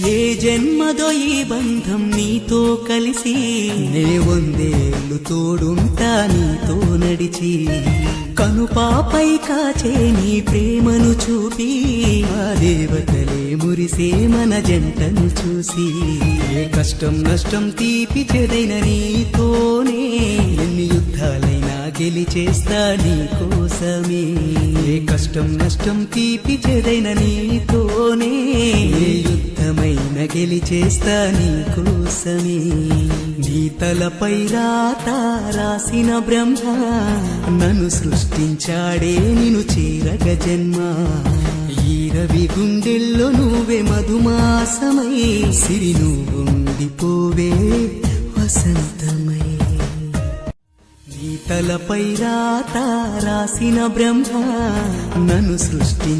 ఏ జన్మదో ఈ బంధం నీతో కలిసి నే 100 ఏళ్ళు తోడుంటా నీతో నడిచి కనుపాపై కాచే నీ ప్రేమను చూపి ఆ దేవతలే మురిసే మన జంటను చూసి ఏ కష్టం నష్టం తీపి చెదైన నీతోనే ఎన్ని యుద్ధాలైనా గెలిచేస్తా నీ కోసమే ఏ కష్టం నష్టం తీపి చెదైన నీతోనే ఏ యుద్ధమైన గెలిచేస్తా నీ కోసమే నీ తలపై రాత రాసిన బ్రహ్మ నన్ను సృష్టించాడే నిన్ను చేరగ జన్మ ఈ రవి గుండెల్లో నువ్వే మధుమాసమై సిరి నువ్వుండిపోవే వసంతమై నీ తలపై రాత రాసిన బ్రహ్మ నన్ను సృష్టించి